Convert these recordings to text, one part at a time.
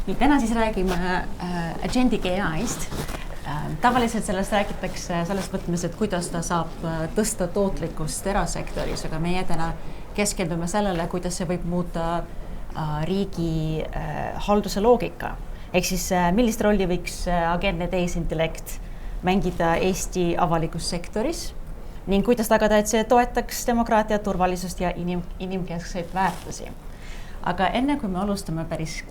Nii, täna siis räägime Agentic AI-st. Tavaliselt sellest räägitakse selles mõttes, et kuidas ta saab tõsta tootlikkust erasektoris, aga meie täna keskendume sellele, kuidas see võib muuta riigi halduse loogika. Ehk siis millist rolli võiks agentne tehisintellekt mängida Eesti avalikus sektoris ning kuidas tagada, et see toetaks demokraatia, turvalisust ja inimkeskseid väärtusi. Aga enne kui me alustame päris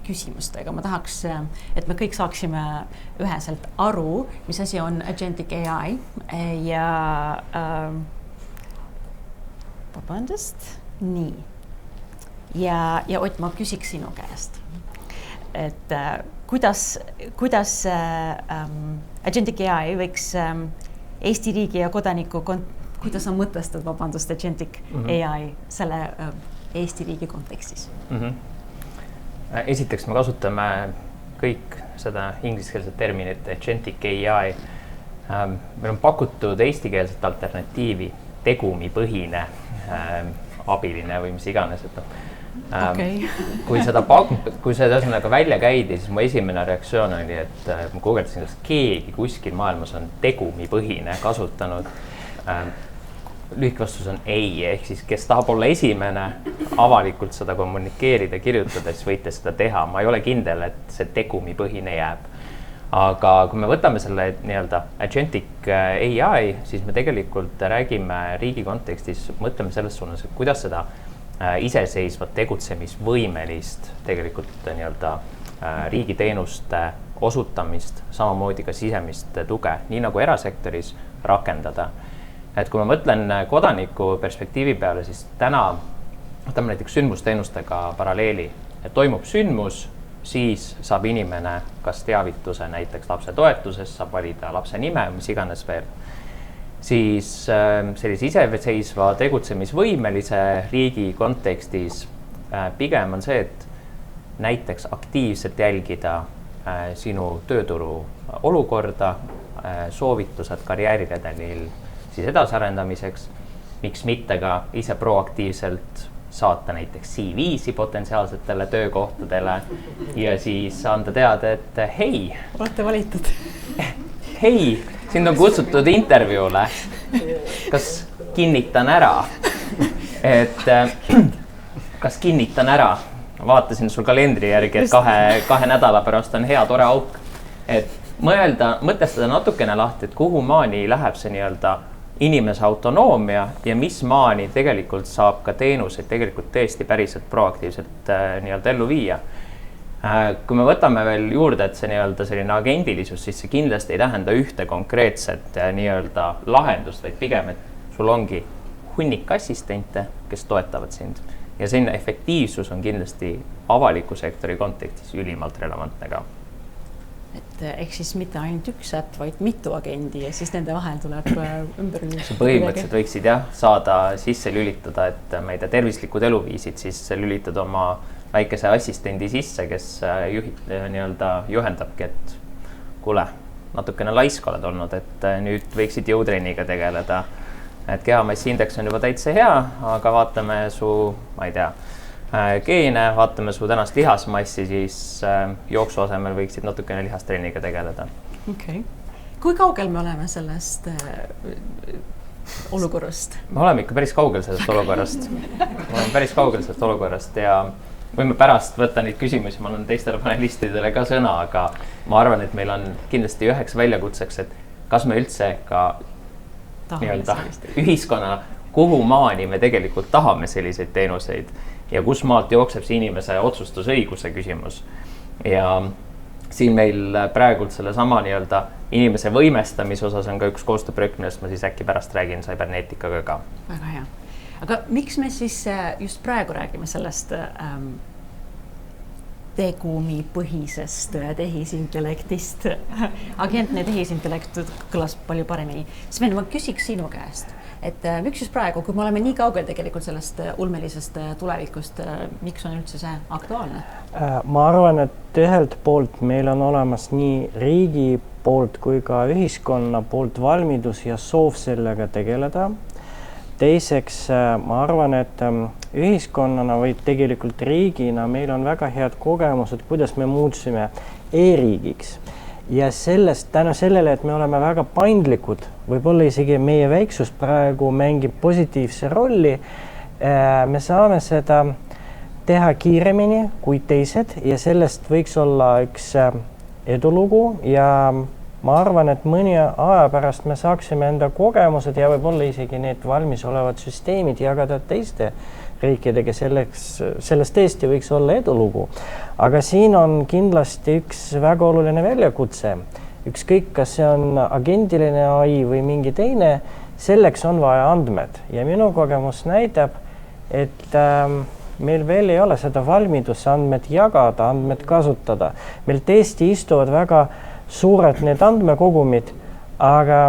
küsimustega, ma tahaks, et me kõik saaksime üheselt aru, mis asi on Agentic AI ja vabandust, nii. Ja Ott, ma küsiks sinu käest, et kuidas Agentic AI võiks Eesti riigi ja kodaniku, kuidas on mõtestad, vabandust, Agentic AI selle Eesti riigi kontekstis? Esiteks me kasutame kõik seda ingliskeelset terminit Agentic AI. Meil on pakutud eestikeelset alternatiivi, tegumipõhine, abiline või mis iganes. Okay. Kui seda ühesõnaga välja käidi, siis mu esimene reaktsioon oli, et ma guugeldasin, kas keegi kuskil maailmas on tegumipõhine kasutanud. Lühikvastus on ei, ehk siis kes tahab olla esimene avalikult seda kommunikeerida, kirjutada, siis võite seda teha. Ma ei ole kindel, et see tegumipõhine jääb. Aga kui me võtame selle nii-öelda Agentic AI, siis me tegelikult räägime riigi kontekstis, mõtleme selles suunas, et kuidas seda iseseisvat tegutsemisvõimelist tegelikult nii-öelda riigiteenuste osutamist, samamoodi ka sisemist tuge, nii nagu erasektoris rakendada. Et kui ma mõtlen kodaniku perspektiivi peale, siis täna võtame näiteks sündmusteenustega paralleeli, et toimub sündmus, siis saab inimene kas teavituse näiteks lapse toetusest, saab valida lapse nime, mis iganes veel. Siis sellise iseseisva tegutsemisvõimelise riigi kontekstis pigem on see, et näiteks aktiivselt jälgida sinu tööturu olukorda, soovitused karjääriredelil siis edasarendamiseks, miks mitte ka ise proaktiivselt saata näiteks CV-si potentsiaalsetele töökohtadele ja siis anda teada, et hei. Olete valitud. Hei, sind on kutsutud intervjuule. Kas kinnitan ära? Kas kinnitan ära? Vaatasin sul kalendri järgi, et kahe nädala pärast on hea tore auk. Et mõtestada natukene lahti, et kuhu maani läheb see nii-öelda inimese autonoomia ja mis maani tegelikult saab ka teenuseid tegelikult tõesti päriselt proaktiivselt nii-öelda ellu viia. Kui me võtame veel juurde, et see nii-öelda selline agendilisus, siis see kindlasti ei tähenda ühte konkreetset nii-öelda lahendust, vaid pigem, et sul ongi hunnik assistente, kes toetavad sind. Ja selline efektiivsus on kindlasti avaliku sektori kontekstis ülimalt relevantne ka. Ehk siis mitte ainult üks äpp, vaid mitu agendi ja siis nende vahel tuleb ümber lülitada. Põhimõtteliselt võiksid saada sisse lülitada, et ma ei tea, tervislikud eluviisid, siis lülitad oma väikese assistendi sisse, kes nii-öelda juhendabki, et kuule, natukene laisk oled olnud, et nüüd võiksid jõutrenniga tegeleda. Et kehamassiindeks on juba täitsa hea, aga vaatame su, ma ei tea, geene, vaatame su tänast lihasmassi, siis jooksu asemel võiksid natukene lihastrenniga tegeleda. Okay. Kui kaugel me oleme sellest olukorrast? Me oleme ikka päris kaugel sellest olukorrast. Ja võime pärast võtta neid küsimusi, ma olen teistele panelistidele ka sõna, aga ma arvan, et meil on kindlasti üheks väljakutseks, et kas me üldse ka nii-öelda ühiskonna, kuhu maani me tegelikult tahame selliseid teenuseid ja kus maalt jookseb see inimese otsustusõiguse küsimus. Ja siin meil praegult selle sama nii-öelda inimese võimestamise osas on ka üks koostööprojekt, millest ma siis äkki pärast räägin cyberneetikaga ka. Väga hea. Aga miks me siis just praegu räägime sellest tegumipõhisest tehisintellektist? Agentne tehisintellekt kõlas palju paremini. Sven, ma küsiks sinu käest. Et miks just praegu, kui me oleme nii kaugel tegelikult sellest ulmelisest tulevikust, miks on üldse see aktuaalne? Ma arvan, et ühelt poolt meil on olemas nii riigi poolt kui ka ühiskonna poolt valmidus ja soov sellega tegeleda. teiseks ma arvan, et ühiskonnana või tegelikult riigina meil on väga head kogemused, kuidas me muutsime e-riigiks. Ja sellest tänu sellele, et me oleme väga paindlikud, võib-olla isegi meie väiksus praegu mängib positiivse rolli, me saame seda teha kiiremini kui teised ja sellest võiks olla üks edulugu ja ma arvan, et mõni aja pärast me saaksime enda kogemused ja võib-olla isegi need valmis olevad süsteemid jagada teiste riikidega, sellest tõesti võiks olla edulugu. Aga siin on kindlasti üks väga oluline väljakutse. Ükskõik, kas see on agendiline AI või mingi teine, selleks on vaja andmed. Ja minu kogemus näitab, et meil veel ei ole seda valmidus andmed jagada, andmed kasutada. Meil tõesti istuvad väga suured need andmekogumid, aga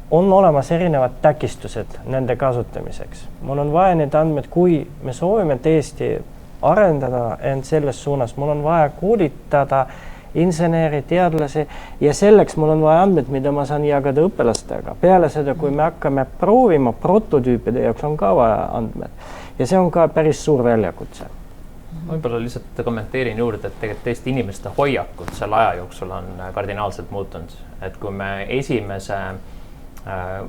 on olemas erinevad takistused nende kasutamiseks. Mul on vaja need andmed, kui me soovime tõesti arendada end selles suunas, mul on vaja koolitada inseneri, teadlasi ja selleks mul on vaja andmed, mida ma saan jagada õpilastega. Peale seda, kui me hakkame proovima, prototüüpide jaoks on ka vaja andmed ja see on ka päris suur väljakutse. Võib-olla lihtsalt kommenteerin juurde, et tegelikult tõesti inimeste hoiakud selle aja jooksul on kardinaalselt muutunud. Et kui me esimese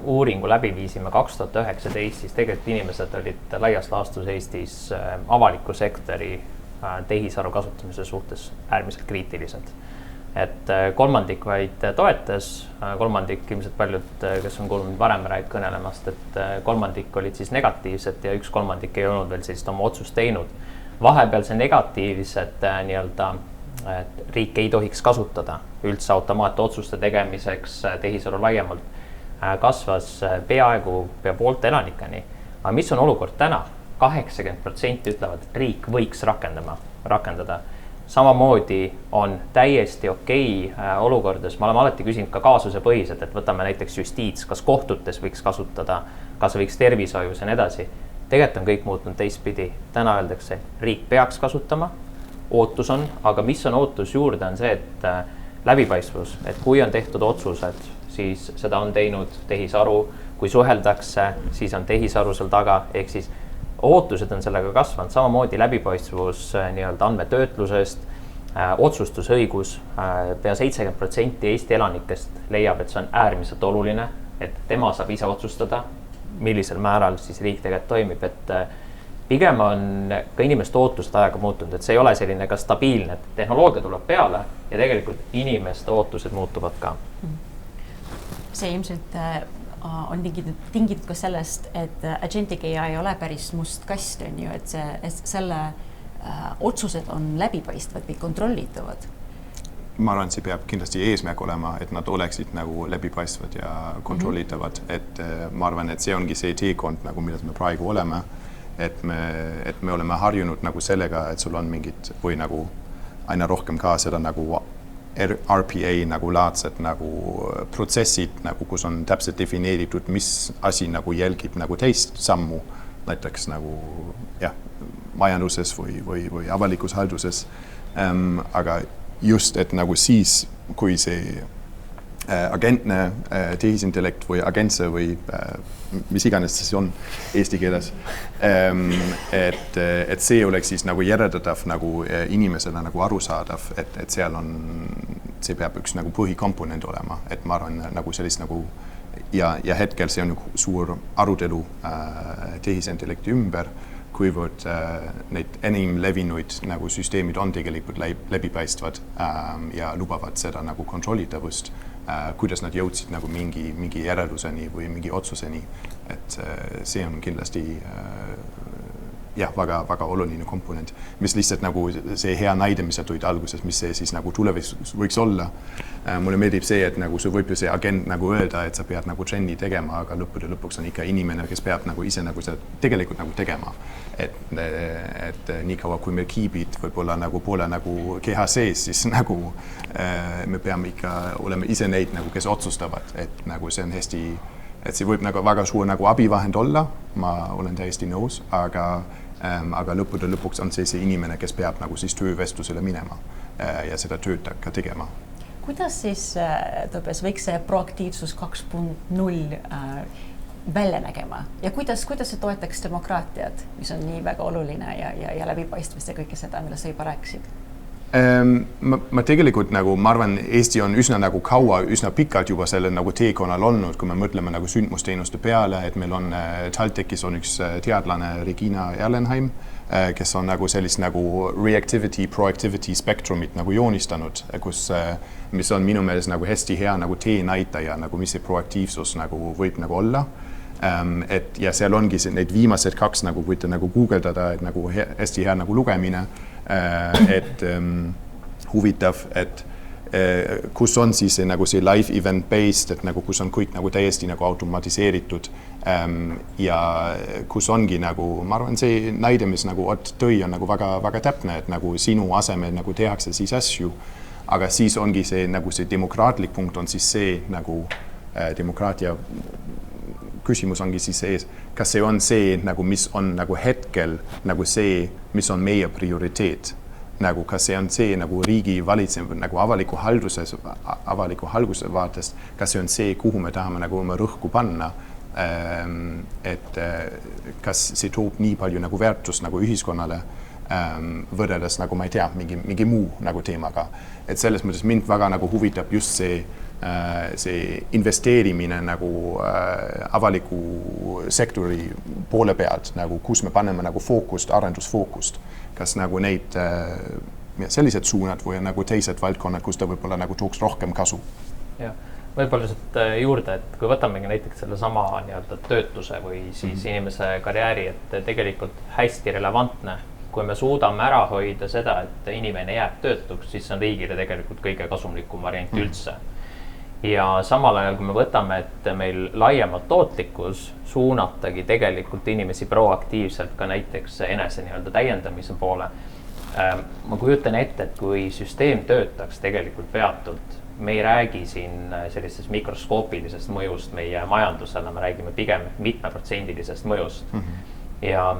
uuringu läbi viisime 2019, siis tegelikult inimesed olid laias laastus Eestis avaliku sektori tehisaru kasutamise suhtes äärmiselt kriitilised. Et kolmandik vaid toetas, kolmandik ilmselt paljud, kes on kuulnud varem kõnelemast, et kolmandik olid siis negatiivsed ja üks kolmandik ei olnud veel sellist oma otsust teinud. Vahepeal see negatiivsed et riik ei tohiks kasutada üldse automaatotsuste tegemiseks tehisaru laiemalt kasvas peaaegu pea poolte elanikeni. Aga mis on olukord täna? 80% ütlevad, et riik võiks rakendada. Samamoodi on täiesti okei olukordades, me oleme alati küsinud ka kaasuse põhiselt, et võtame näiteks justiits, kas kohtutes võiks kasutada, kas võiks tervishoius ja nii edasi. Tegelikult on kõik muutunud teistpidi. Täna öeldakse, riik peaks kasutama, ootus on, aga mis on ootus juurde on see, et läbipaistvus, et kui on tehtud otsused, siis seda on teinud tehisaru, kui suheldakse, siis on tehisaru seal taga, ehk siis ootused on sellega kasvanud, samamoodi läbipaistvus nii-öelda andmetöötlusest, otsustusõigus, pea 70% Eesti elanikest leiab, et see on äärmiselt oluline, et tema saab ise otsustada, millisel määral siis riik tegelikult toimib, et pigem on ka inimeste ootused ajaga muutunud, et see ei ole selline ka stabiilne, et tehnoloogia tuleb peale ja tegelikult inimeste ootused muutuvad ka. See ilmselt on tingitud ka sellest, et agentic AI ei ole päris must kast, on ju, et selle otsused on läbipaistvad või kontrollitavad. Ma arvan, see peab kindlasti eesmärk olema, et nad oleksid nagu läbipaistvad ja kontrollitavad, et ma arvan, et see ongi see teekond, nagu milles me praegu oleme, et me oleme harjunud nagu sellega, et sul on mingid või nagu aina rohkem ka seda nagu RPA nagu laadsed nagu protsessid, nagu kus on täpselt defineeritud, mis asi nagu jälgib nagu teist sammu, näiteks nagu majanduses või avalikus halduses, aga just, et nagu siis, kui see agentne tehisintellekt või agentse või mis iganes see on eesti keeles, et see oleks siis nagu järeldatav nagu inimesele nagu arusaadav, et seal on, see peab üks nagu põhikomponent olema, et ma arvan nagu sellist nagu ja hetkel see on suur arutelu tehisintellekti ümber, kuivõrd neid enim levinuid nagu süsteemid on tegelikult läbipaistvad ja lubavad seda nagu kontrollitavust, kuidas nad jõudsid nagu mingi järelduseni või mingi otsuseni, et see on kindlasti väga oluline komponent, mis lihtsalt nagu see hea näide, mis sa tulid alguses, mis see siis nagu tulevikus võiks olla. Mulle meeldib see, et nagu sul võib ju see agent nagu öelda, et sa pead nagu trenni tegema, aga lõpuks on ikka inimene, kes peab nagu ise nagu seda tegelikult nagu tegema. Et nii kaua, kui meil kiibid võib-olla nagu pole nagu keha sees, siis nagu me peame ikka olema ise neid nagu, kes otsustavad, et nagu see on hästi, et see võib nagu väga suur nagu abivahend olla, ma olen täiesti nõus, aga lõpuks on see inimene, kes peab nagu siis töövestlusele minema ja seda tööd ka tegema. Kuidas siis Tobias võiks see proaktiivsus 2.0 välja nägema ja kuidas see toetaks demokraatiat, mis on nii väga oluline ja läbipaistvust ja kõike seda, millest sa juba rääkisid? Ma tegelikult nagu, ma arvan, Eesti on üsna nagu kaua, üsna pikalt juba selle nagu teekonnal olnud, kui me mõtleme nagu sündmusteenuste peale, et meil on TalTechis on üks teadlane Regina Erlenheim, kes on nagu sellist nagu reactivity, proactivity spektrumit nagu joonistanud, mis on minu meelest nagu hästi hea nagu teenäitaja, nagu mis see proaktiivsus nagu võib nagu olla. Ja seal ongi need viimased 2 nagu võite nagu guugeldada, et nagu hästi hea nagu lugemine, et huvitav, et kus on siis nagu see live event based, et nagu kus on kõik nagu täiesti nagu automatiseeritud ja kus ongi nagu, ma arvan, see näide, mis nagu Ott tõi, on nagu väga täpne, et nagu sinu asemel nagu tehakse siis asju, aga siis ongi see nagu see demokraatlik punkt on siis see nagu demokraatia küsimus ongi siis ees, kas see on see, nagu, mis on nagu hetkel nagu see, mis on meie prioriteet. Nagu, kas see on see nagu riigi valitsev, nagu avaliku halduse vaatest, kas see on see, kuhu me tahame nagu oma rõhku panna, et kas see toob nii palju nagu väärtust nagu ühiskonnale võrreldes nagu ma ei tea, mingi muu nagu teemaga. Et selles mõttes mind väga nagu huvitab just see investeerimine nagu avaliku sektori poole pealt, nagu kus me paneme nagu fookust, arendusfookust, kas nagu neid sellised suunad või nagu teised valdkonnad, kus ta võib-olla nagu tooks rohkem kasu. Ja, võib-olla juurde, et kui võtamegi näiteks selle sama töötuse või siis inimese karjääri, et tegelikult hästi relevantne, kui me suudame ära hoida seda, et inimene jääb töötuks, siis on riigile tegelikult kõige kasumlikum variant üldse. Ja samal ajal, kui me võtame, et meil laiemalt tootlikkus suunatagi tegelikult inimesi proaktiivselt ka näiteks enese täiendamise poole. Ma kujutan ette, et kui süsteem töötaks tegelikult peatult, me ei räägi siin sellisest mikroskoopilisest mõjust meie majandusele, me räägime pigem mitmeprotsendilisest mõjust. Ja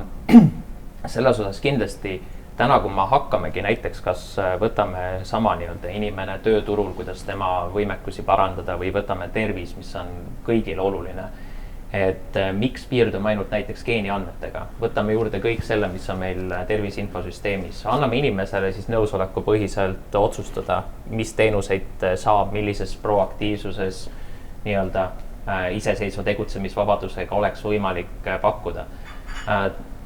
selles osas kindlasti täna, kui me hakkamegi näiteks, kas võtame sama inimene tööturul, kuidas tema võimekusi parandada või võtame tervis, mis on kõigile oluline. Et miks piirdume ainult näiteks geeniandmetega? Võtame juurde kõik selle, mis on meil terviseinfosüsteemis. Anname inimesele siis nõusoleku põhiselt otsustada, mis teenuseid saab, millises proaktiivsuses iseseisva tegutsemisvabadusega oleks võimalik pakkuda.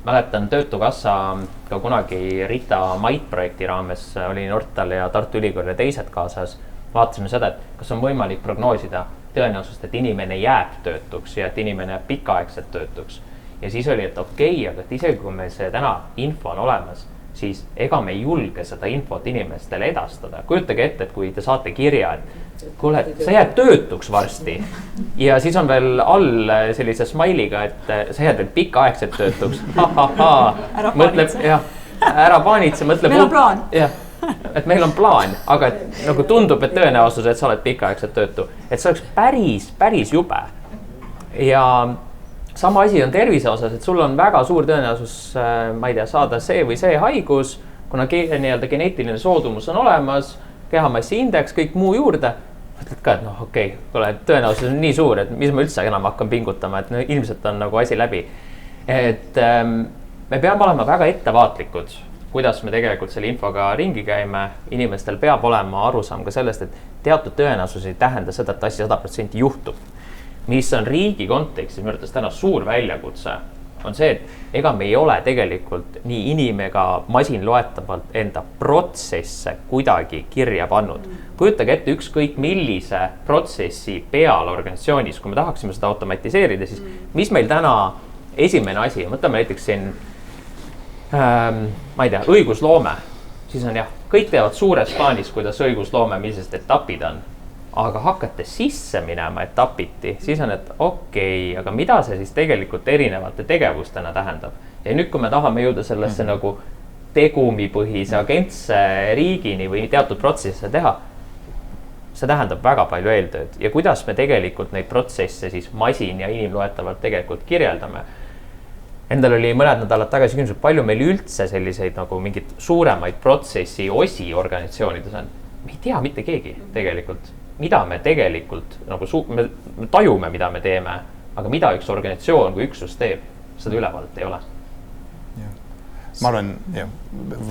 Mäletan Töötukassa ka kunagi Rita Mait projekti raames oli Nortal ja Tartu Ülikool ja teised kaasas. Vaatasime seda, et kas on võimalik prognoosida tõenäosust, et inimene jääb töötuks ja et inimene jääb pikaaegselt töötuks. Ja siis oli, et okei, aga et isegi kui meil see täna info on olemas, siis ega me ei julge seda infot inimestele edastada. Kujutage ette, et kui te saate kirja, et kuule, sa jääd töötuks varsti ja siis on veel all sellise smailiga, et sa jääd veel pikaaegselt töötuks. Ära paanitse, mõtleb. Meil on plaan. Et meil on plaan, aga nagu tundub, et tõenäosus, et sa oled pikaaegselt töötu, et see oleks päris jube. Ja sama asi on tervise osas, et sul on väga suur tõenäosus, ma ei tea, saada see või see haigus, kuna geneetiline soodumus on olemas, kehamassi indeks, kõik muu juurde. Mõtled ka, et okei, tõenäosus on nii suur, et mis ma üldse enam hakkan pingutama, et ilmselt on nagu asi läbi. Et me peame olema väga ettevaatlikud, kuidas me tegelikult selle infoga ringi käime. Inimestel peab olema arusaam ka sellest, et teatud tõenäosus ei tähenda seda, et asi 100% juhtub. Mis on riigi kontekstis minu arvates täna suur väljakutse, on see, et ega me ei ole tegelikult nii inimega masinloetavalt enda protsesse kuidagi kirja pannud. Kujutage ette ükskõik millise protsessi peal organisatsioonis, kui me tahaksime seda automatiseerida, siis mis meil täna esimene asi, mõtleme näiteks siin, ma ei tea, õigusloome, siis on jah, kõik teevad suures plaanis, kuidas õigusloome, millised etapid on. Aga hakata sisse minema etapiti, siis on, et okei, aga mida see siis tegelikult erinevate tegevustena tähendab? Ja nüüd, kui me tahame jõuda sellesse nagu tegumipõhise agentse riigini või teatud protsesse teha, see tähendab väga palju eeltööd. Ja kuidas me tegelikult neid protsesse siis masin ja inimloetavalt tegelikult kirjeldame? Endal oli mõned nädalad tagasi küsimus, palju meil üldse selliseid nagu mingid suuremaid protsessi osi organisatsioonides on. Me ei tea mitte keegi tegelikult. Mida me tegelikult, nagu me tajume, mida me teeme, aga mida üks organisatsioon kui üksus teeb, seda ülevaadet ei ole. Ma arvan, jah.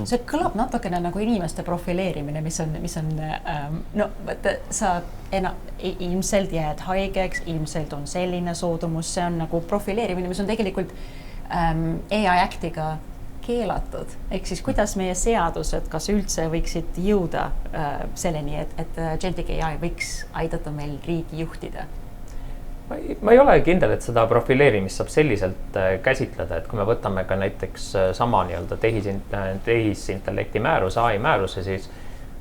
See kõlab natukene nagu inimeste profileerimine, mis on no sa ilmselt jääd haigeks, ilmselt on selline soodumus, see on nagu profileerimine, mis on tegelikult AI Actiga keelatud. Ehk siis kuidas meie seadused, kas üldse võiksid jõuda selleni, et Agentic AI võiks aidata meil riigi juhtida? Ma ei ole kindel, et seda profileerimist saab selliselt käsitleda, et kui me võtame ka näiteks sama nii-öelda tehisintellekti määruse, AI määruse, siis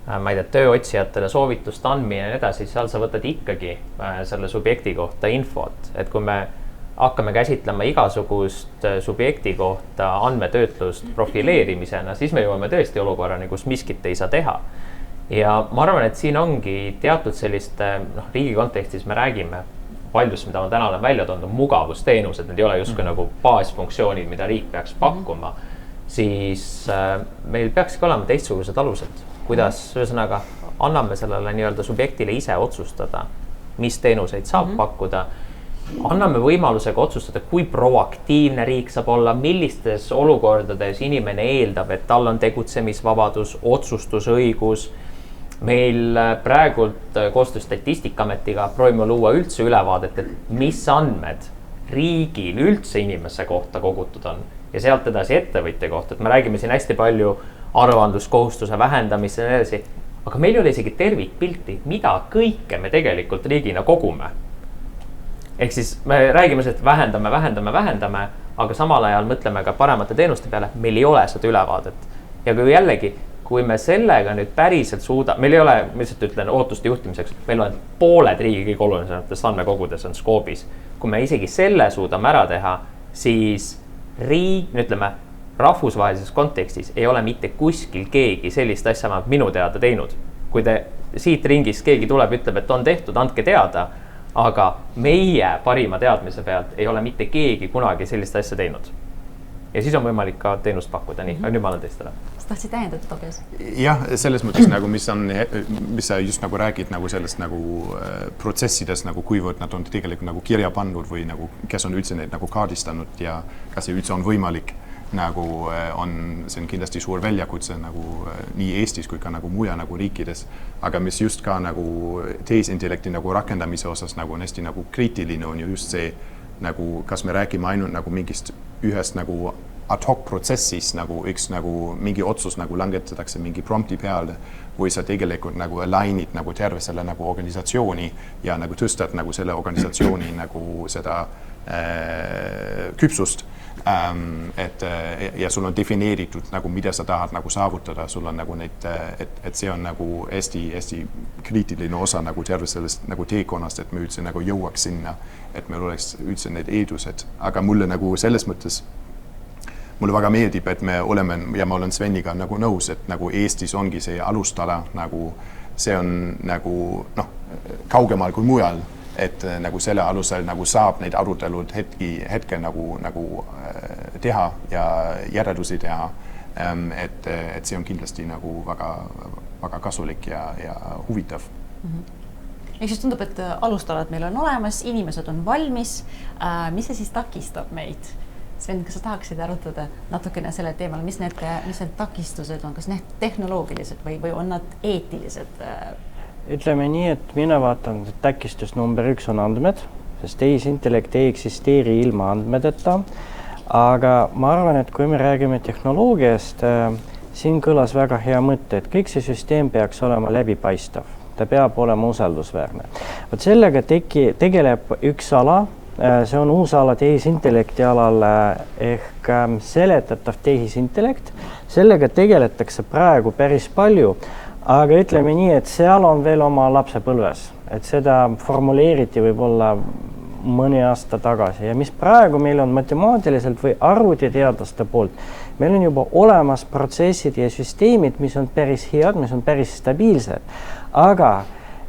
ma ei tea, tööotsijatele soovitust andmine ja nii edasi, seal sa võtad ikkagi selle subjekti kohta infot, et kui me hakkame käsitlema igasugust subjekti kohta andmetöötlust profileerimisena, siis me jõuame tõesti olukorrani, kus miskit ei saa teha. Ja ma arvan, et siin ongi teatud selliste, riigi kontekstis me räägime paljus, mida ma täna olen välja toonud, mugavusteenused, need ei ole justkui nagu baasfunktsioonid, mida riik peaks pakkuma, siis meil peakski olema teistsugused alused, kuidas ühesõnaga anname sellele nii-öelda subjektile ise otsustada, mis teenuseid saab pakkuda, anname võimalusega otsustada, kui proaktiivne riik saab olla, millistes olukordades inimene eeldab, et tal on tegutsemisvabadus, otsustusõigus. Meil praegult koostöös Statistikaametiga proovime luua üldse ülevaadet, et mis andmed riigil üldse inimese kohta kogutud on ja sealt edasi ettevõtja kohta, et me räägime siin hästi palju aruandluskohustuse vähendamist ja nii edasi, aga meil ei ole isegi tervikpilti, mida kõike me tegelikult riigina kogume. Ehk siis me räägime, et vähendame, aga samal ajal mõtleme ka paremate teenuste peale, meil ei ole seda ülevaadet. Ja kui jällegi, kui me sellega nüüd päriselt meil ei ole, ma lihtsalt ütlen ootuste juhtimiseks, meil on pooled riigi kõige olulisematest andmekogudes on skoobis. Kui me isegi selle suudame ära teha, siis rahvusvahelises kontekstis ei ole mitte kuskil keegi sellist asja minu teada teinud. Kui siit ringist keegi tuleb, ütleb, et on tehtud, andke teada, aga meie parima teadmise pealt ei ole mitte keegi kunagi sellist asja teinud. Ja siis on võimalik ka teenust pakkuda, nii, nüüd ma olen teistele. Sa tahtsid tähendada, Tobias? Jah, selles mõttes nagu, mis sa just nagu räägid nagu sellest nagu protsessides, nagu kuivõrd nad on tegelikult nagu kirja pandud või nagu, kes on üldse neid nagu kaardistanud ja kas see üldse on võimalik, nagu see on kindlasti suur väljakutse nagu nii Eestis kui ka nagu muja nagu riikides, aga mis just ka nagu tehisintellekti nagu rakendamise osas nagu on hästi nagu kriitiline on ju just see, nagu kas me räägime ainult nagu mingist ühest nagu ad hoc protsessis, nagu üks nagu mingi otsus nagu langetatakse mingi prompti peale või sa tegelikult nagu alignid nagu terve selle nagu organisatsiooni ja nagu tõstad nagu selle organisatsiooni nagu seda küpsust. Ja sul on defineeritud nagu mida sa tahad nagu saavutada, sul on nagu neid, et see on nagu hästi kriitiline osa nagu terve sellest nagu teekonnast, et me üldse nagu jõuaks sinna, et meil oleks üldse need eeldused, aga mulle nagu selles mõttes mulle väga meeldib, et me oleme ja ma olen Sveniga nagu nõus, et nagu Eestis ongi see alustala nagu see on nagu kaugemal kui mujal. Et nagu selle alusel nagu saab neid arutelud hetke nagu teha ja järeldusi teha, et see on kindlasti nagu väga kasulik ja huvitav. Ehk siis tundub, et alustalad meil on olemas, inimesed on valmis, mis see siis takistab meid? Sven, kas sa tahaksid arutada natukene selle teemal, mis need takistused on, kas need tehnoloogilised või on nad eetilised? Ütleme nii, et mina vaatan, et takistus number 1 on andmed, sest tehisintellekt ei eksisteeri ilma andmedeta, aga ma arvan, et kui me räägime tehnoloogiast, siin kõlas väga hea mõte, et kõik see süsteem peaks olema läbipaistav, ta peab olema usaldusväärne. Võt sellega tegeleb üks ala, see on uus ala tehisintellekti alal ehk seletatav tehisintellekt, sellega tegeletakse praegu päris palju. Aga ütleme nii, et seal on veel oma lapsepõlves, et seda formuleeriti võib-olla mõni aasta tagasi ja mis praegu meil on matemaatiliselt või arvutiteadlaste poolt, meil on juba olemas protsessid ja süsteemid, mis on päris head, mis on päris stabiilsed, aga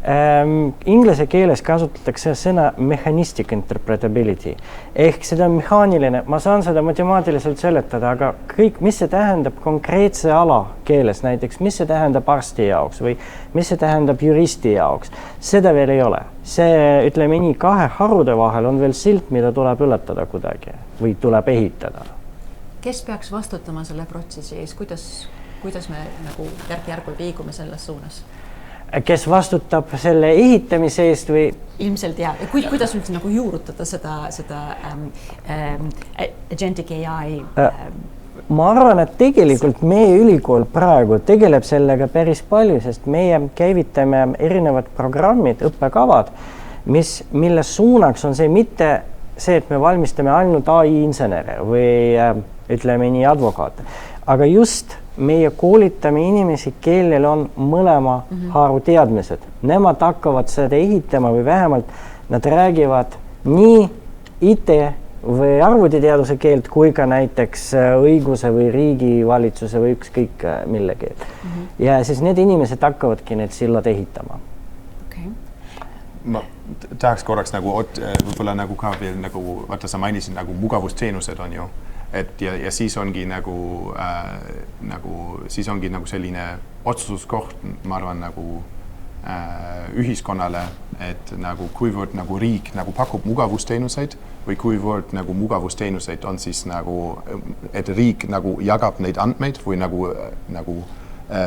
Inglise keeles kasutatakse sõna mechanistic interpretability ehk seda mehaaniline, ma saan seda matemaatiliselt seletada, aga kõik, mis see tähendab konkreetse ala keeles, näiteks mis see tähendab arsti jaoks või mis see tähendab juristi jaoks, seda veel ei ole. See, ütleme nii, kahe harude vahel on veel silt, mida tuleb ületada kuidagi või tuleb ehitada. Kes peaks vastutama selle protsessi ees, kuidas me nagu järk-järgult liigume selles suunas? Kes vastutab selle ehitamise eest või? Ilmselt jah. Kuidas üldse nagu juurutada seda agentic AI? Ma arvan, et tegelikult meie ülikool praegu tegeleb sellega päris palju, sest meie käivitame erinevad programmid, õppekavad, mille suunaks on see mitte see, et me valmistame ainult AI insenere või ütleme nii advokaate, aga just meie koolitame inimesi, kellel on mõlema haaru teadmised. Nemad hakkavad seda ehitama või vähemalt nad räägivad nii IT või arvutiteaduse keelt kui ka näiteks õiguse või riigivalitsuse või ükskõik mille keelt. Ja siis need inimesed hakkavadki need sillad ehitama. Okay. Ma tahaks korraks nagu võib-olla nagu ka veel nagu, vaata sa mainisid nagu mugavusteenused on ju. Ja siis ongi nagu siis ongi nagu selline otsustuskoht, ma arvan nagu ühiskonnale, et nagu kuivõrd nagu riik nagu pakub mugavusteenuseid või kuivõrd nagu mugavusteenuseid on siis nagu, et riik nagu jagab neid andmeid või nagu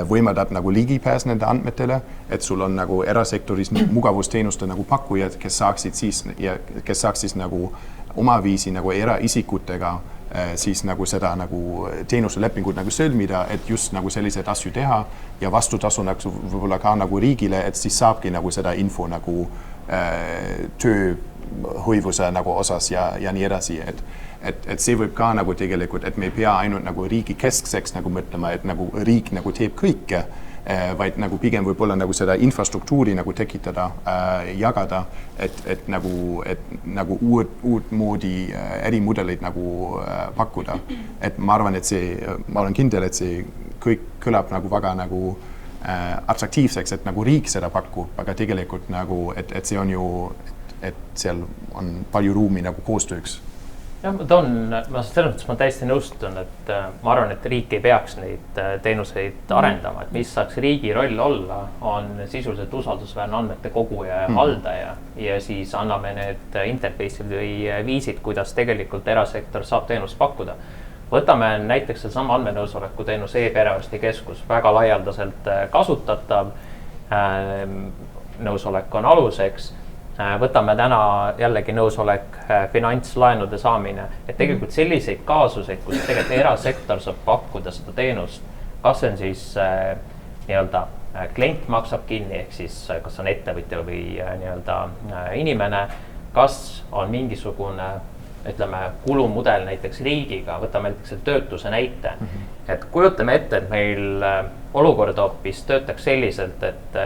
võimaldab nagu ligipääs nende andmetele, et sul on nagu erasektoris mugavusteenuste nagu pakkujad, kes saaks siis nagu omaviisi nagu eraisikutega siis nagu seda nagu teenuselepingut nagu sõlmida, et just nagu selliseid asju teha ja vastutasu nagu võib-olla ka nagu riigile, et siis saabki nagu seda info nagu tööhõivuse nagu osas ja nii edasi, et see võib ka nagu tegelikult, et me ei pea ainult nagu riigi keskseks nagu mõtlema, et nagu riik nagu teeb kõike, vaid nagu pigem võib-olla nagu seda infrastruktuuri nagu tekitada, jagada, et nagu uut moodi ärimudeleid nagu pakkuda. Et ma arvan, ma olen kindel, et see kõik kõlab nagu väga nagu atraktiivseks, et nagu riik seda pakub, aga tegelikult nagu, et see on ju, et seal on palju ruumi nagu koostööks. Jah, ma selles mõttes ma täiesti nõustun, et ma arvan, et riik ei peaks neid teenuseid arendama, et mis saaks riigi roll olla, on sisuliselt usaldusväärne andmete koguja ja haldaja ja siis anname need interface'id või viisid, kuidas tegelikult erasektor saab teenust pakkuda. Võtame näiteks sama andmenõusoleku teenus e-perearstikeskus, väga laialdaselt kasutatav, nõusolek on aluseks. Võtame täna jällegi nõusolek finantslaenude saamine, et tegelikult selliseid kaasuseid, kus tegelikult erasektor saab pakkuda seda teenust, kas on siis nii-öelda klient maksab kinni, ehk siis kas on ettevõtja või nii-öelda inimene, kas on mingisugune, ütleme, kulumudel näiteks riigiga, võtame näiteks töötuse näite, et kujutame ette, et meil olukord hoopis töötaks selliselt, et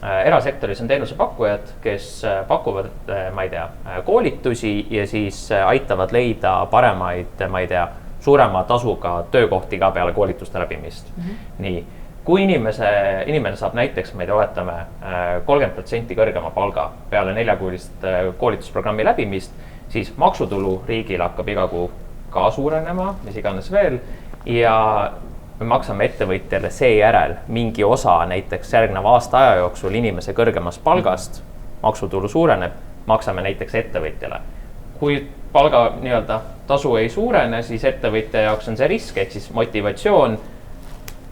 erasektoris on teenusepakkujad, kes pakuvad, ma ei tea, koolitusi ja siis aitavad leida paremaid, ma ei tea, suurema tasuga töökohti ka peale koolituste läbimist. Nii, kui inimene saab näiteks, ma ei tea, oletame 30% kõrgema palga peale 4-kuulist koolitusprogrammi läbimist, siis maksutulu riigil hakkab iga kuu ka suurenema, mis iganes veel, ja me maksame ettevõtjale seejärel mingi osa näiteks järgneva aasta aja jooksul inimese kõrgemast palgast, maksutulu suureneb, maksame näiteks ettevõtjale. Kui palga nii-öelda tasu ei suurene, siis ettevõtja jaoks on see risk, ehk siis motivatsioon.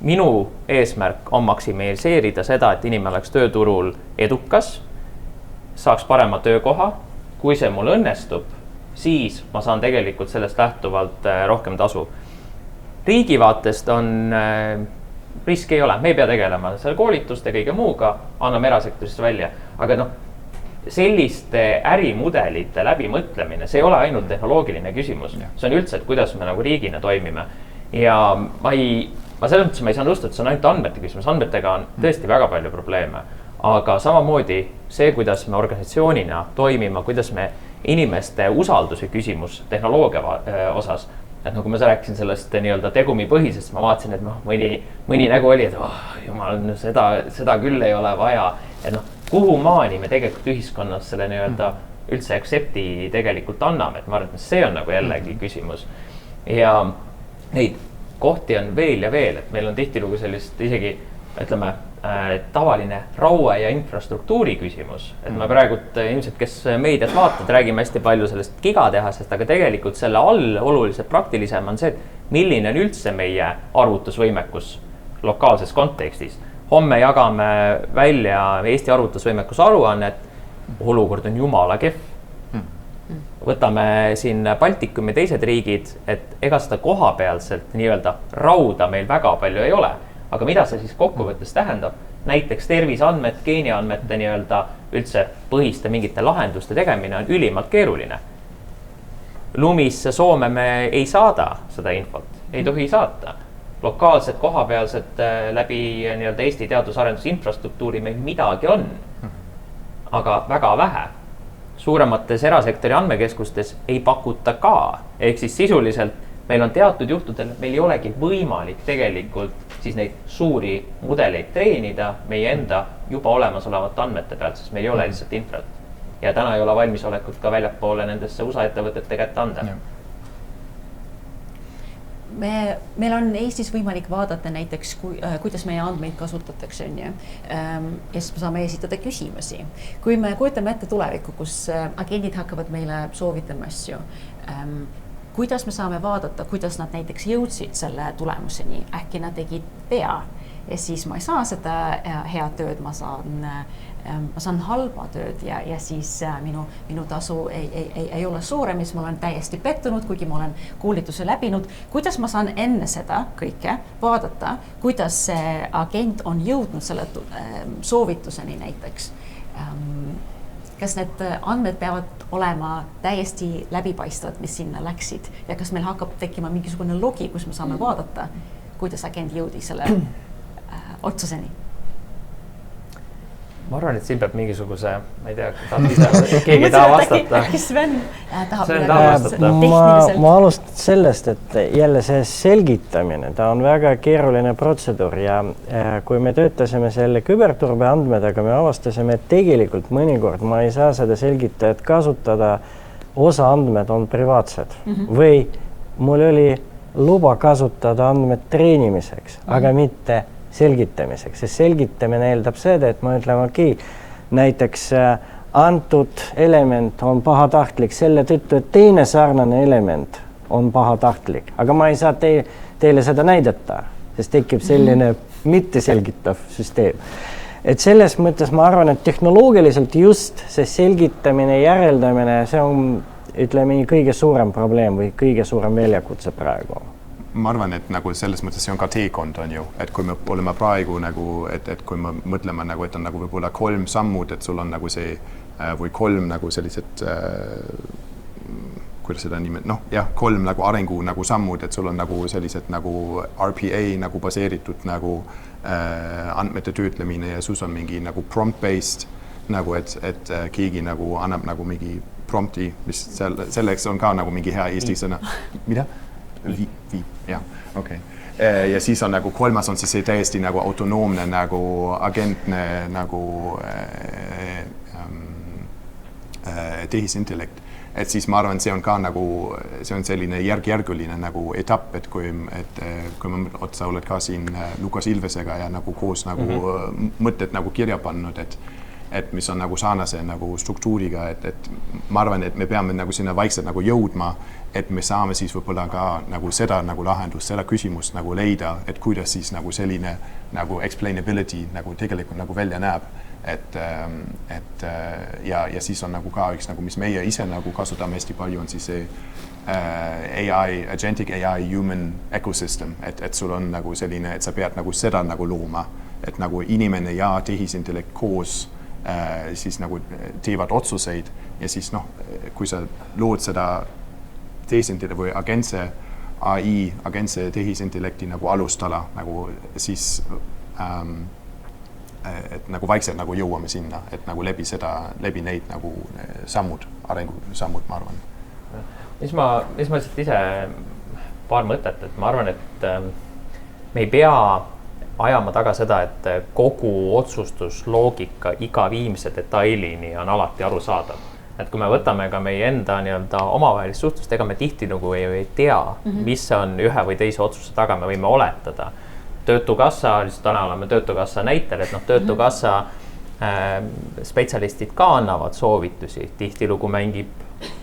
Minu eesmärk on maksimiseerida seda, et inimene oleks tööturul edukas, saaks parema töökoha. Kui see mul õnnestub, siis ma saan tegelikult sellest lähtuvalt rohkem tasu. Riigi vaatest on riski ei ole, me ei pea tegelema selle koolituste kõige muuga, anname erasektorist välja, aga selliste ärimudelite läbimõtlemine, see ei ole ainult tehnoloogiline küsimus, see on üldse, et kuidas me nagu riigina toimime ja ma selles mõttes ma ei saa nõustuda, et see on ainult andmete küsimus, andmetega on tõesti väga palju probleeme, aga samamoodi see, kuidas me organisatsioonina toimima, kuidas me inimeste usalduse küsimus tehnoloogia osas, et kui ma rääkisin sellest nii-öelda tegumipõhisest, ma vaatasin, et mõni nägu oli, et jumal, seda küll ei ole vaja. Et kuhu maani me tegelikult ühiskonnas selle nii-öelda üldse accept'i tegelikult anname, et ma arvan, et see on nagu jällegi küsimus. Ja neid kohti on veel ja veel, et meil on tihtilugu sellist isegi, ütleme, tavaline raue ja infrastruktuuri küsimus, et me praegult ilmselt, kes meediat vaatad, räägime hästi palju sellest gigatehasest, aga tegelikult selle all oluliselt praktilisem on see, et milline on üldse meie arvutusvõimekus lokaalses kontekstis. Homme jagame välja Eesti arvutusvõimekus aruannet, olukord on jumala kehv. Võtame siin Baltikumi teised riigid, et ega seda kohapealselt nii-öelda rauda meil väga palju ei ole. Aga mida see siis kokkuvõttes tähendab? Näiteks terviseandmed, geeniandmete nii-öelda üldse põhiste mingite lahenduste tegemine on ülimalt keeruline. Lumisse Soome me ei saada seda infot, ei tohi saata. Lokaalsed, kohapealsed läbi nii-öelda Eesti teadus-arendusinfrastruktuuri meil midagi on, aga väga vähe. Suuremates erasektori andmekeskustes ei pakuta ka, ehk siis sisuliselt meil on teatud juhtudel, meil ei olegi võimalik tegelikult siis neid suuri mudeleid treenida meie enda juba olemasolevate andmete pealt, sest meil ei ole lihtsalt infrat. Ja täna ei ole valmisolekut ka väljapoole nendesse USA ettevõtete kätte anda. Meil on Eestis võimalik vaadata näiteks, kuidas meie andmeid kasutatakse, ja siis me saame esitada küsimusi. Kui me kujutame ette tulevikku, kus agendid hakkavad meile soovitama asju, kuidas me saame vaadata, kuidas nad näiteks jõudsid selle tulemuseni, äkki nad tegid vea ja siis ma ei saa seda head tööd, ma saan halba tööd ja siis minu tasu ei ole suurem, mis ma olen täiesti pettunud, kuigi ma olen koolituse läbinud. Kuidas ma saan enne seda kõike vaadata, kuidas see agent on jõudnud selle soovituseni näiteks? Kas need andmed peavad olema täiesti läbipaistvad, mis sinna läksid ja kas meil hakkab tekkima mingisugune logi, kus me saame vaadata, kuidas agent jõudi selle otsuseni? Ma arvan, et siin peab mingisuguse, ma ei tea, keegi taha vastata. Äkki Sven tahab vastata. Ma alustan sellest, et jälle see selgitamine, ta on väga keeruline protseduur ja kui me töötasime selle küberturbe andmedega, me avastasime, et tegelikult mõnikord ma ei saa seda selgitajat kasutada, osa andmed on privaatsed või mul oli luba kasutada andmed treenimiseks, aga mitte selgitamiseks, sest selgitamine eeldab seda, et ma ütleme, okei, näiteks antud element on pahatahtlik selle tõttu, et teine sarnane element on pahatahtlik, aga ma ei saa teile seda näidata, sest tekib selline mitteselgitav süsteem. Et selles mõttes ma arvan, et tehnoloogiliselt just see selgitamine, järeldamine, see on, ütleme, kõige suurem probleem või kõige suurem väljakutse praegu. Ma arvan, et nagu selles mõttes see on ka teekond on ju, et kui me oleme praegu nagu, et kui me mõtleme nagu, et on nagu võib-olla 3 sammud, et sul on nagu see või 3 nagu sellised, kuidas seda nime, 3 nagu arengu nagu sammud, et sul on nagu sellised nagu RPA nagu baseeritud nagu andmete töötlemine ja sus on mingi nagu prompt-based nagu, et keegi nagu annab nagu mingi prompti, mis selleks on ka nagu mingi hea eesti sõna. Mida? Jah, okei. Ja siis on nagu 3. on siis see täiesti nagu autonoomne nagu agentne nagu tehisintellekt. Et siis ma arvan, see on ka nagu, see on selline järgjärguline nagu etapp, et kui ma otsa oled ka siin Lukas Ilvesega ja nagu koos nagu mõtted nagu kirja pannud, et mis on nagu saanase nagu struktuuriga, et ma arvan, et me peame nagu sinna vaikselt nagu jõudma, et me saame siis võib-olla ka nagu seda nagu lahendust, seda küsimust nagu leida, et kuidas siis nagu selline nagu explainability nagu tegelikult nagu välja näeb. Ja siis on nagu ka üks nagu, mis meie ise nagu kasutame hästi palju, on siis see AI, agentic AI human ecosystem, et sul on nagu selline, et sa pead nagu seda nagu looma, et nagu inimene ja tehisintellekt koos siis nagu teevad otsuseid ja siis kui sa lood seda tehisintellekti või agentse AI, agentse tehisintellekti nagu alustala, nagu siis et nagu vaikselt nagu jõuame sinna, et nagu läbi neid nagu sammud, arengusammud, ma arvan. Mis ma lihtsalt ise paar mõtet, et ma arvan, et me ei pea ajama taga seda, et kogu otsustusloogika iga viimse detailini on alati arusaadav. Et kui me võtame ka meie enda nii-öelda omavahelist suhtlust, ega me tihti nagu ei tea, mis on ühe või teise otsuse taga, me võime oletada. Töötukassa, lihtsalt täna oleme Töötukassa näitel, et Töötukassa spetsialistid ka annavad soovitusi, tihtilugu mängib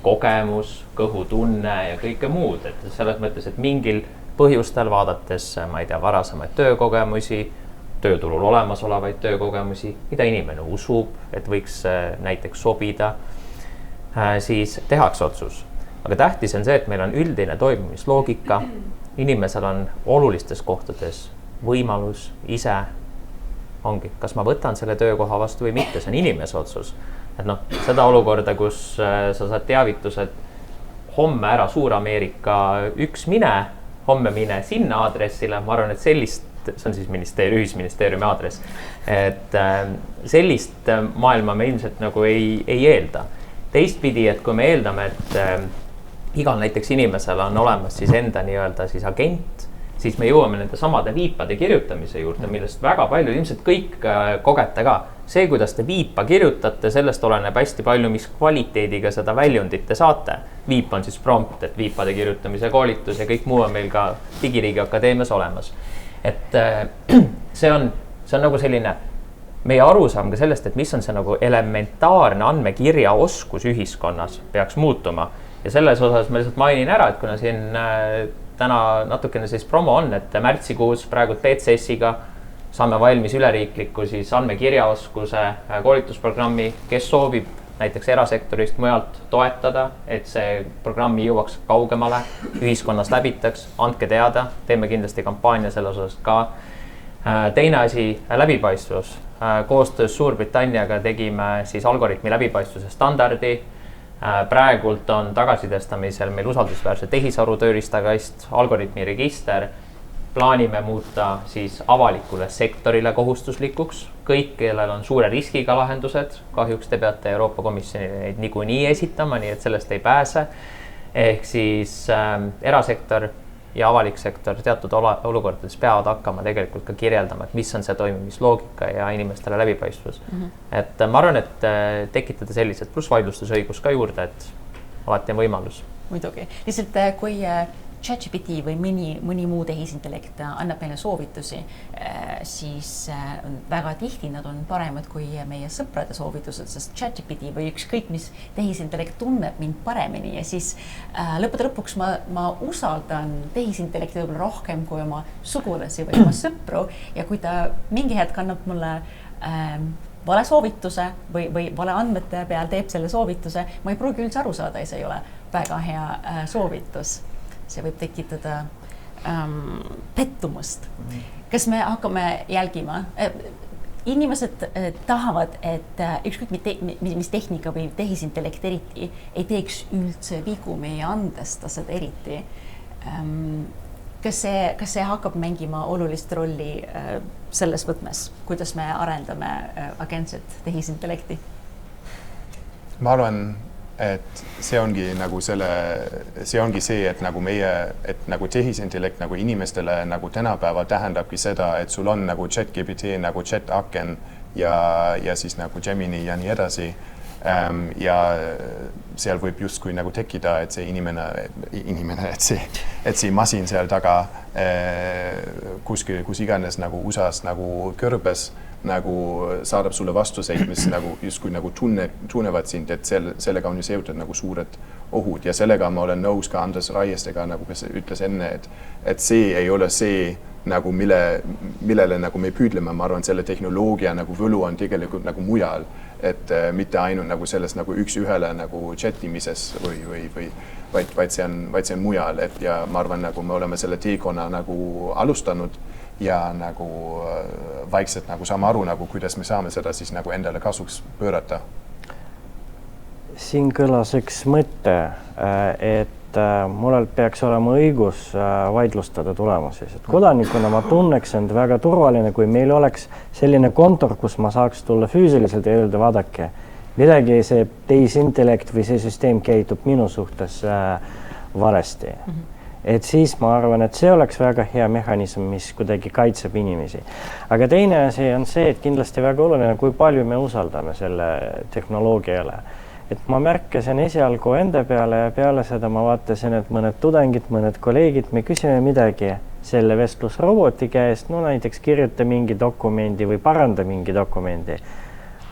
kogemus, kõhutunne ja kõike muud, et selles mõttes, et mingil põhjustel vaadates, ma ei tea, varasemaid töökogemusi, tööturul olemasolevaid töökogemusi, mida inimene usub, et võiks näiteks sobida, siis tehakse otsus. Aga tähtis on see, et meil on üldine toimimisloogika, inimesel on olulistes kohtades võimalus ise ongi, kas ma võtan selle töökoha vastu või mitte, see on inimese otsus. Et seda olukorda, kus sa saad teavitused homme ära Suur-Ameerika üks mine, homme mine sinna aadressile, ma arvan, et sellist, see on siis ühisministeeriumi aadress, et sellist maailma me ilmselt nagu ei eelda. Teistpidi, et kui me eeldame, et igal näiteks inimesel on olemas siis enda nii-öelda siis agent, siis me jõuame nende samade viipade kirjutamise juurde, millest väga palju, ilmselt kõik kogete ka. See, kuidas te viipa kirjutate, sellest oleneb hästi palju, mis kvaliteediga seda väljundit te saate. Viip on siis prompt, et viipade kirjutamise koolitus ja kõik muu on meil ka Digiriigi Akadeemias olemas. Et see on nagu selline meie arusaam ka sellest, et mis on see nagu elementaarne andmekirja oskus ühiskonnas peaks muutuma. Ja selles osas ma lihtsalt mainin ära, et kuna siin täna natukene siis promo on, et märtsikuus praegu TCS-iga saame valmis üleriikliku siis andmekirjaoskuse koolitusprogrammi, kes soovib näiteks erasektorist mujalt toetada, et see programmi jõuaks kaugemale, ühiskonnas läbitaks, andke teada, teeme kindlasti kampaania selles osas ka. Teine asi, läbipaistvus. Koostöös Suurbritanniaga tegime siis algoritmi läbipaistvuse standardi. Praegult on tagasidestamisel meil usaldusväärse tehisaru tööriistakast, algoritmi register. Plaanime muuta siis avalikule sektorile kohustuslikuks. Kõik, kellel on suure riskiga lahendused, kahjuks te peate Euroopa Komisjonile neid niikuinii esitama, nii et sellest ei pääse. Ehk siis erasektor ja avalik sektor teatud olukordades peavad hakkama tegelikult ka kirjeldama, et mis on see toimimisloogika ja inimestele läbipaistvus. Et ma arvan, et tekitada sellised pluss vaidlustusõigus ka juurde, et alati on võimalus. Muidugi. Lihtsalt kui ChatGPT või mõni muu tehisintellekt annab meile soovitusi, siis väga tihti nad on paremad kui meie sõprade soovitused, sest ChatGPT või ükskõik mis tehisintellekt tunneb mind paremini ja siis lõppude lõpuks ma usaldan tehisintellekti võib-olla rohkem kui oma sugulasi või oma sõpru ja kui ta mingi hetk annab mulle vale soovituse või vale andmete peal teeb selle soovituse, ma ei pruugi üldse aru saada ja see ei ole väga hea soovitus. See võib tekitada pettumust. Kas me hakkame jälgima? Inimesed tahavad, et ükskõik mis tehnika või tehisintellekt eriti ei teeks üldse vigu, me ei andesta seda eriti. Kas see hakkab mängima olulist rolli selles võtmes, kuidas me arendame agentset tehisintellekti? Ma arvan, et see ongi see, et nagu et nagu tehisintellekt nagu inimestele nagu tänapäeval tähendabki seda, et sul on nagu ChatGPT, nagu chat-aken ja siis nagu Gemini ja nii edasi. Ja seal võib justkui nagu tekkida, et see inimene, et see masin seal taga kuskil, kus iganes nagu USAs nagu kõrbes nagu saadab sulle vastuseid, mis nagu justkui nagu tunnevad sind, et sellega on ju seotud nagu suured ohud ja sellega ma olen nõus ka Andres Raiestega, nagu kes ütles enne, et see ei ole see nagu millele nagu me püüdleme, ma arvan, selle tehnoloogia nagu võlu on tegelikult nagu mujal, et mitte ainult nagu selles nagu üks-ühele nagu chatimises vaid see on mujal, et ja ma arvan, nagu me oleme selle teekonna nagu alustanud ja nagu vaikselt nagu saame aru, nagu kuidas me saame seda siis nagu endale kasuks pöörata. Siin kõlas üks mõte, et mul peaks olema õigus vaidlustada tulemusi. Kodanikuna ma tunneks end väga turvaline, kui meil oleks selline kontor, kus ma saaks tulla füüsiliselt ja öelda, vaadake, midagi see tehisintellekt või see süsteem käitub minu suhtes valesti. et siis ma arvan, et see oleks väga hea mehhanism, mis kuidagi kaitseb inimesi. Aga teine asi on see, et kindlasti väga oluline, kui palju me usaldame selle tehnoloogiale. Et ma märkasin esialgu enda peale ja peale seda ma vaatasin, et mõned tudengid, mõned kolleegid, me küsime midagi selle vestlusroboti käest, no näiteks kirjuta mingi dokumendi või paranda mingi dokumendi.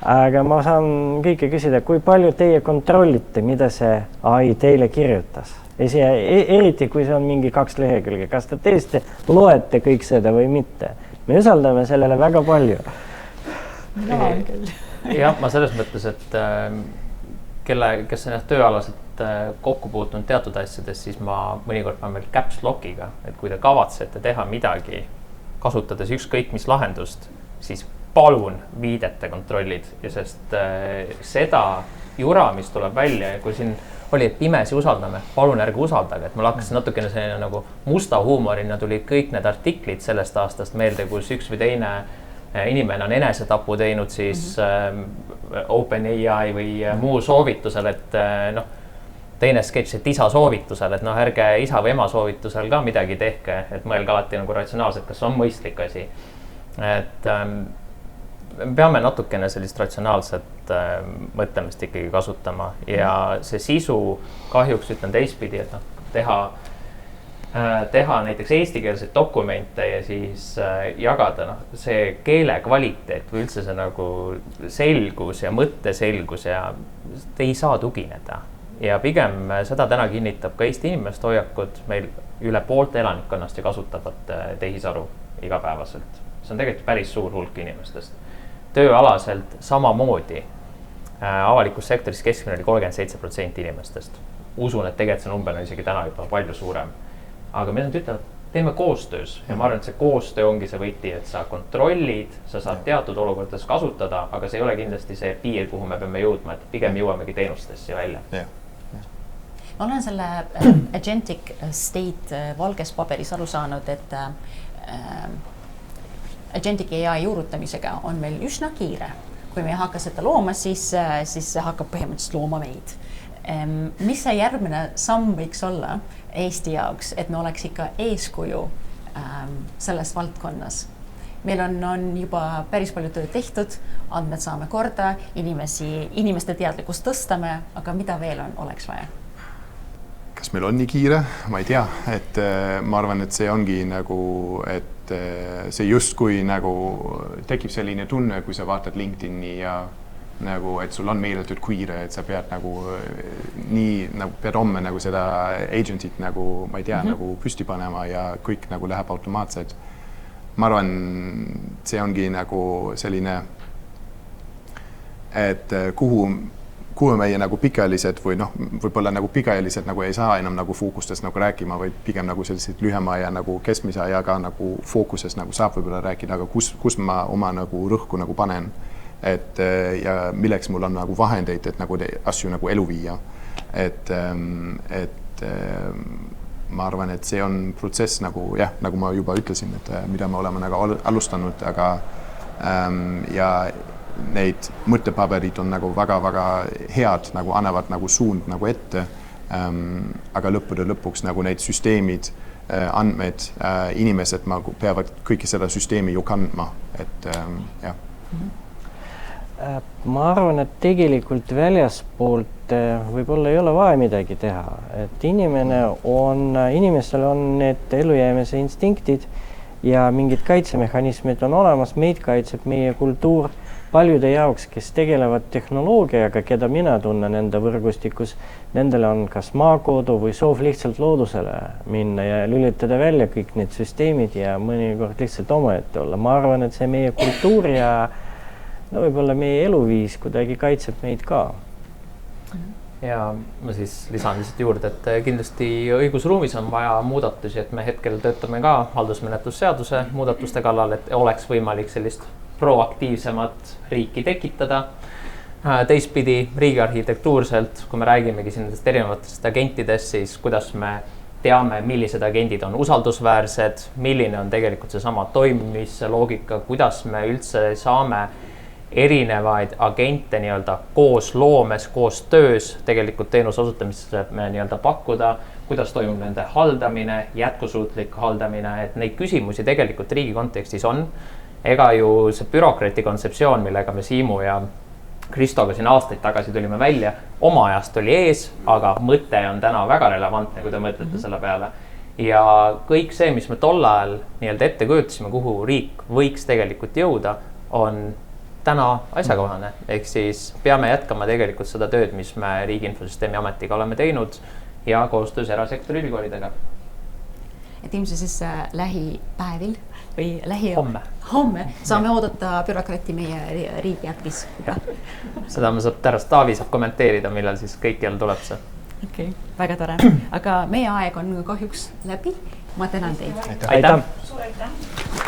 Aga ma saan kõike küsida, kui palju teie kontrollite, mida see AI teile kirjutas. Eriti kui see on mingi 2 lehekülge, kas te tõesti loete kõik seda või mitte? Me usaldame sellele väga palju. Jah, ma selles mõttes, et kes on tööalaselt kokku puutunud teatud asjades, siis ma mõnikord panen veel caps lockiga, et kui te kavatsete teha midagi, kasutades ükskõik mis lahendust, siis palun viidete kontrollid ja sest seda jura, mis tuleb välja ja kui siin oli, et pimesi usaldame, palun ärge usaldage, et mul hakkas natukene selline nagu musta huumorina tulid kõik need artiklid sellest aastast meelde, kus üks või teine inimene on enesetapu teinud siis OpenAI või muu soovitusel, et teine sketš, et isa soovitusel, et ärge isa või ema soovitusel ka midagi tehke, et mõelge alati nagu ratsionaalselt, kas on mõistlik asi. Et me peame natukene sellist ratsionaalset mõtlemist ikkagi kasutama ja see sisu kahjuks ütlen teistpidi, et teha näiteks eestikeelseid dokumente ja siis jagada see keele kvaliteet või üldse see nagu selgus ja mõtteselgus ja ei saa tugineda. Ja pigem seda täna kinnitab ka Eesti inimeste hoiakud, meil üle poolte elanikkonnast ja kasutavad tehisaru igapäevaselt. See on tegelikult päris suur hulk inimestest. Tööalaselt samamoodi avalikus sektoris keskmine oli 37% inimestest. Usun, et tegelikult see number on isegi täna juba palju suurem. Aga me ütlevad, teeme koostöös ja ma arvan, et see koostöö ongi see võti, et sa kontrollid, sa saad teatud olukordades kasutada, aga see ei ole kindlasti see piir, kuhu me peame jõudma, et pigem jõuamegi teenustesse välja. Ma olen selle agentic state valges paberis aru saanud, et agentic AI juurutamisega on meil üsna kiire. Kui me ei hakka seda looma, siis see hakkab põhimõtteliselt looma meid. Mis see järgmine samm võiks olla Eesti jaoks, et me oleks ikka eeskuju selles valdkonnas? Meil on juba päris palju töö tehtud, andmed saame korda, inimeste teadlikkust tõstame, aga mida veel oleks vaja? Kas meil on nii kiire? Ma ei tea, et ma arvan, et see ongi nagu, et see justkui nagu tekib selline tunne, kui sa vaatad LinkedIni ja nagu, et sul on meeletult kiire, et sa pead nagu nii, nagu pead homme nagu seda agentit nagu, ma ei tea, nagu püsti panema ja kõik nagu läheb automaatselt. Ma arvan, see ongi nagu selline, et kuhu meie nagu pikaajalised või võib-olla nagu pikaajalised nagu ei saa enam nagu fookustest nagu rääkima, vaid pigem nagu selliseid lühema ja nagu keskmise ajaga nagu fookuses nagu saab võib-olla rääkida, aga kus ma oma nagu rõhku nagu panen, et ja milleks mul on nagu vahendeid, et nagu asju nagu elu viia. Et ma arvan, et see on protsess nagu jah, nagu ma juba ütlesin, et mida me oleme nagu alustanud, aga ja neid mõttepaberid on nagu väga-väga head, nagu annavad nagu suund nagu ette, aga lõppude lõpuks nagu neid süsteemid, andmed, inimesed peavad kõiki seda süsteemi ju kandma, et jah. Ma arvan, et tegelikult väljaspoolt võib-olla ei ole vaja midagi teha, et inimesel on need elujäämise instinktid ja mingid kaitsemehhanismid on olemas, meid kaitseb meie kultuur. Paljude jaoks, kes tegelevad tehnoloogiaga, keda mina tunnen enda võrgustikus, nendele on kas maakodu või soov lihtsalt loodusele minna ja lülitada välja kõik need süsteemid ja mõnikord lihtsalt omaette olla. Ma arvan, et see meie kultuur ja võib-olla meie eluviis kuidagi kaitseb meid ka. Ja ma siis lisan lihtsalt juurde, et kindlasti õigusruumis on vaja muudatusi, et me hetkel töötame ka haldusmenetlusseaduse muudatuste kallal, et oleks võimalik sellist proaktiivsemat riiki tekitada. Teistpidi riigi arhitektuurselt, kui me räägimegi nendest erinevatest agentidest, siis kuidas me teame, millised agendid on usaldusväärsed, milline on tegelikult seesama toimimise loogika, kuidas me üldse saame erinevaid agente nii-öelda koos loomes, koos töös tegelikult teenuse osutamisse me nii-öelda pakkuda, kuidas toimub nende haldamine, jätkusuutlik haldamine, et neid küsimusi tegelikult riigi kontekstis on. Ega ju see bürokraati kontseptsioon, millega me Siimu ja Kristoga siin aastaid tagasi tulime välja, oma ajast oli ees, aga mõte on täna väga relevantne, kui te mõtlete selle peale. Ja kõik see, mis me tol ajal nii-öelda ette kujutasime, kuhu riik võiks tegelikult jõuda, on täna asjakohane. Ehk siis peame jätkama tegelikult seda tööd, mis me Riigi Infosüsteemi Ametiga oleme teinud ja koostöös erasektori ülikoolidega. Et ilmselt siis lähipäevil või homme saame oodata bürokraati meie riigi äpis. Seda me pärast Taavi saab kommenteerida, millal siis kõik jälle tuleb see. Okei, väga tore. Aga meie aeg on kahjuks läbi. Ma tänan teid. Aitäh! Suur aitäh!